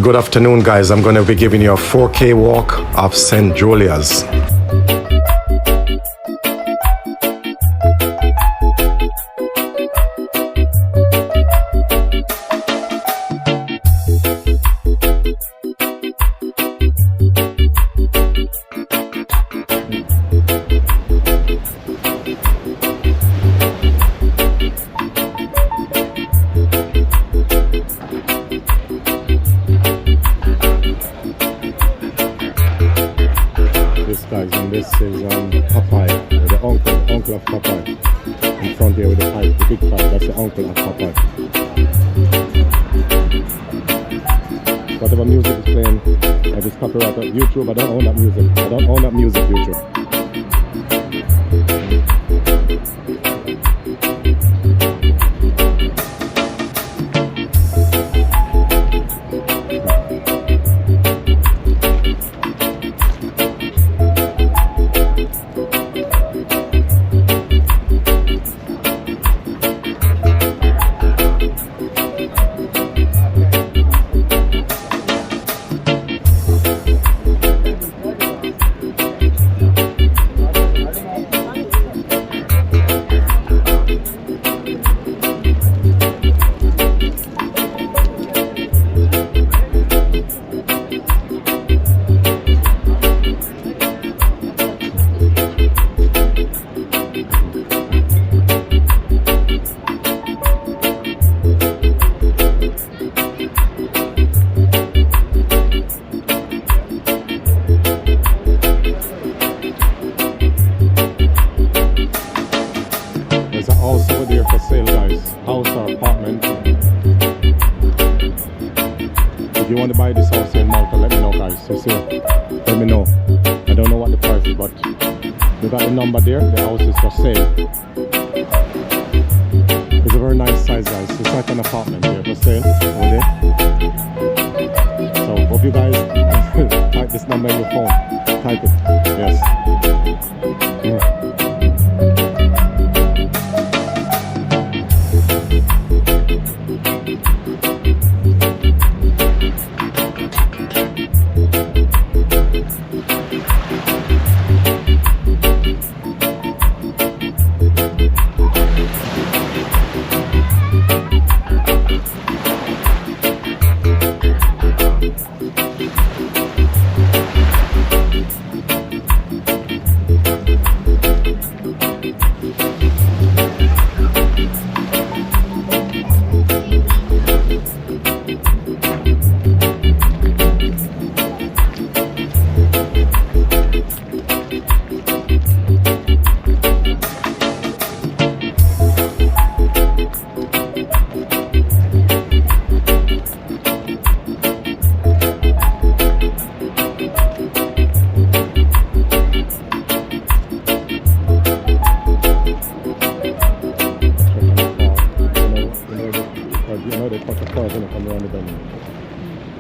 Good afternoon, guys. I'm going to be giving you a 4K walk of St. Julia's. And this is Popeye, the uncle of Popeye. In front here with the pipe, the big pipe, that's the uncle of Popeye. Whatever music is playing, if it's copyright on YouTube, I don't own that music. I don't own that music, YouTube. House over there for sale, guys. House or apartment. If you want to buy this house here in Malta, let me know, guys. You see, let me know. I don't know what the price is, but we got the number there. The house is for sale. It's a very nice size, guys. It's like an apartment here for sale over there. So hope you guys type this number in your phone. Type it. Yes. Yeah. They put the cars in it from around the bend.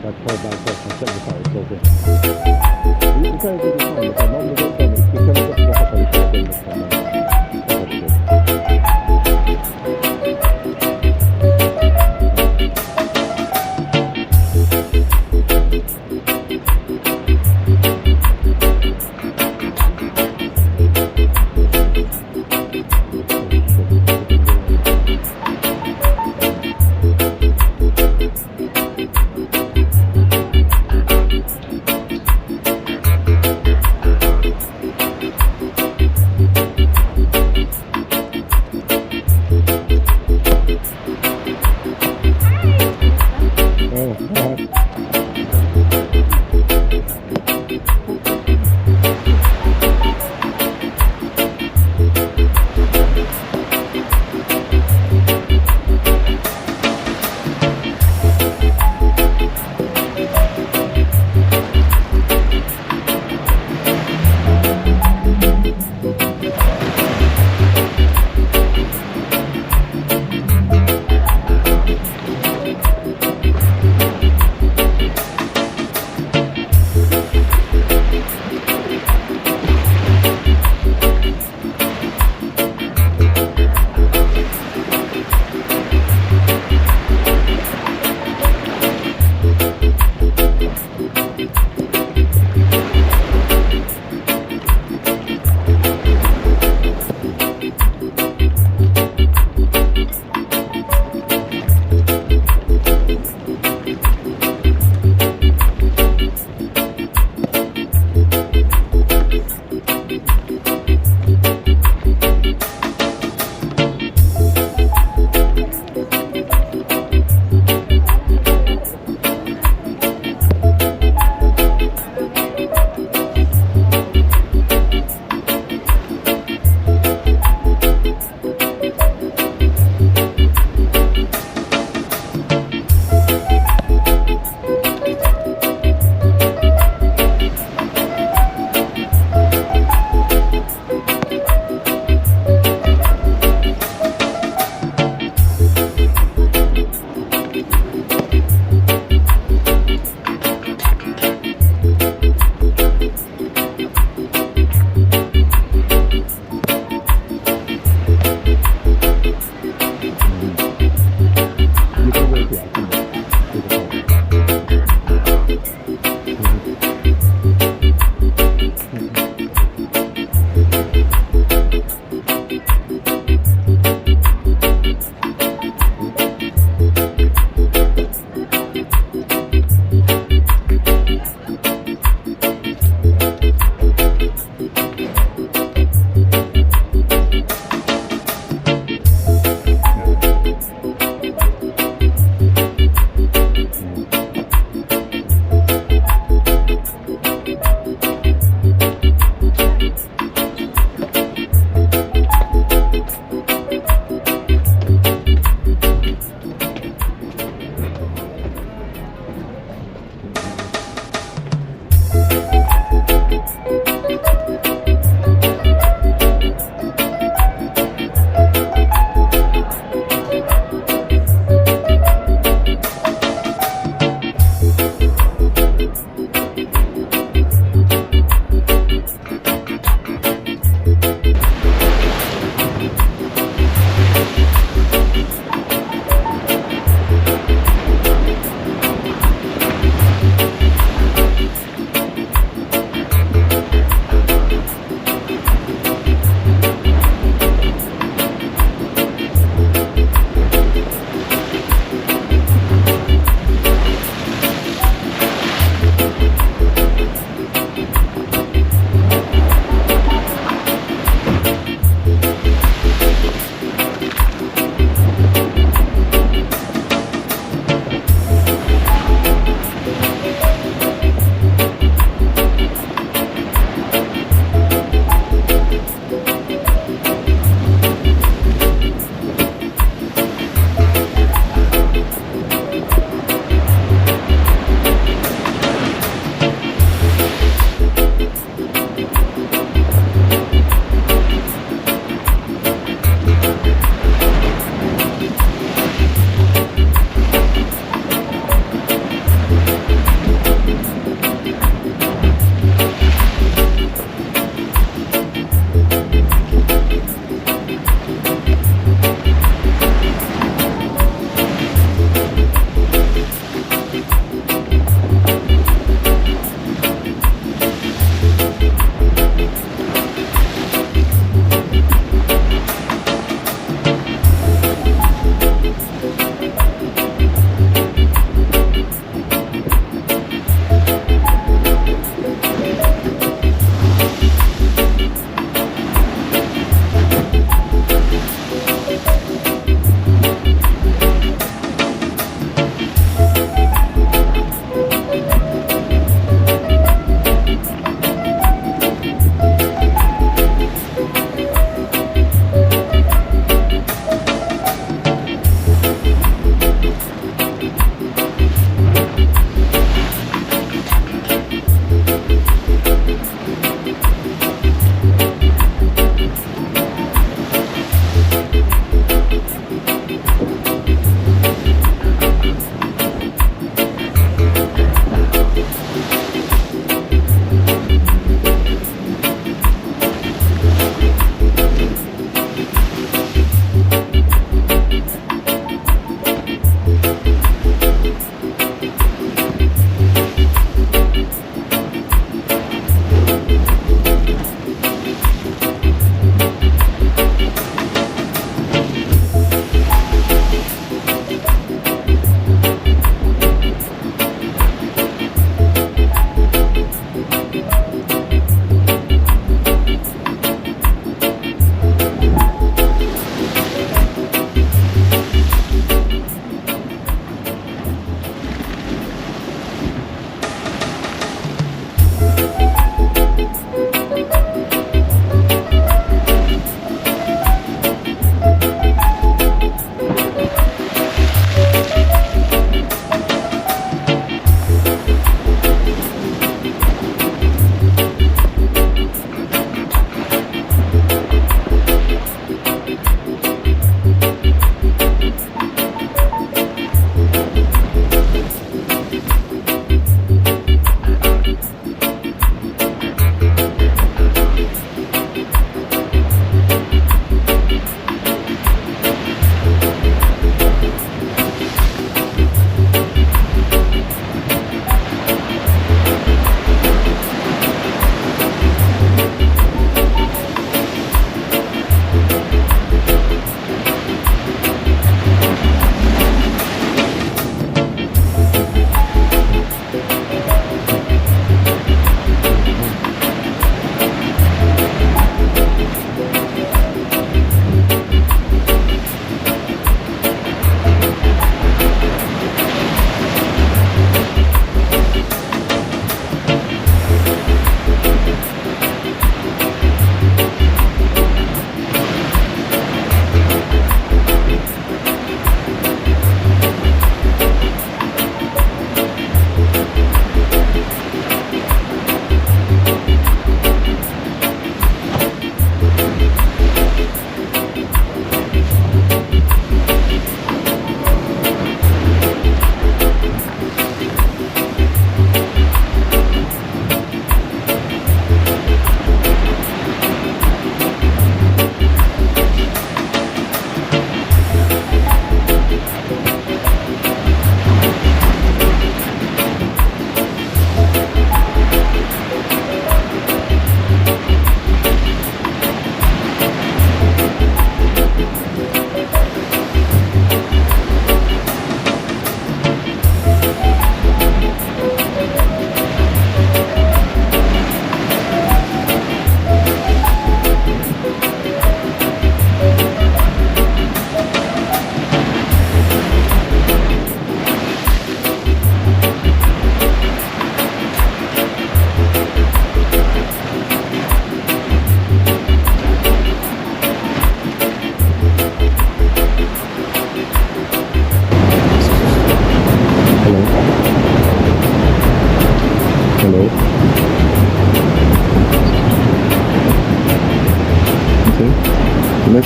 That car by car can check the car, it's okay. You can't do this time, because normally they tell me, you can't get the car, you can't get this time.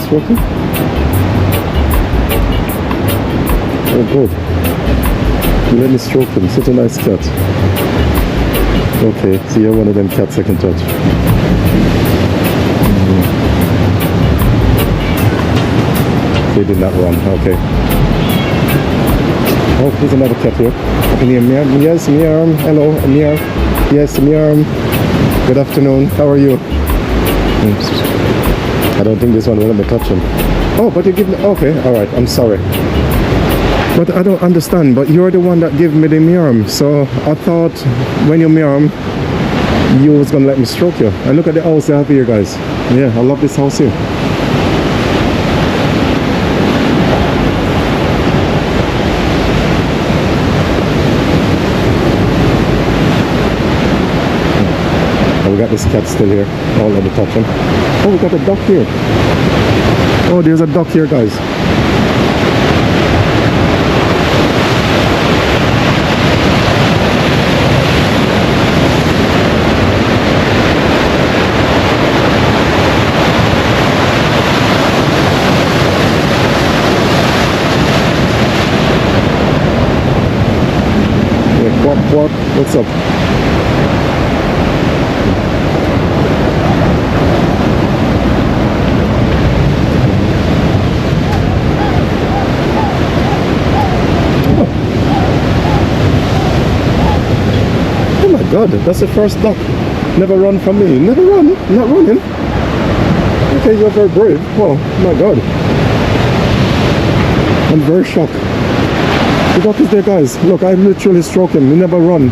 stroking? Oh, good. You let me stroke him. Such a nice cat. Okay, so you're one of them cats I can touch. They did not run. Okay. Oh, there's another cat here. Yes, Miarm. Hello, Miarm. Yes, Miarm. Good afternoon. How are you? I don't think this one will let me touch him. Oh, but you give me... Okay, alright, I'm sorry. But I don't understand, but you're the one that gave me the Miarm. So I thought when you Miarm, you was gonna let me stroke you. And look at the house they have here, guys. Yeah, I love this house here. Oh, we got this cat still here. Oh, let me touch him. Oh, we got a duck here. Oh, there's a duck here, guys. What? What's up? Oh my God, that's the first duck. Never run from me. Never run. Not running. Okay, you're very brave. Oh my God. I'm very shocked. The duck is there, guys. Look, I'm literally stroking. He never run.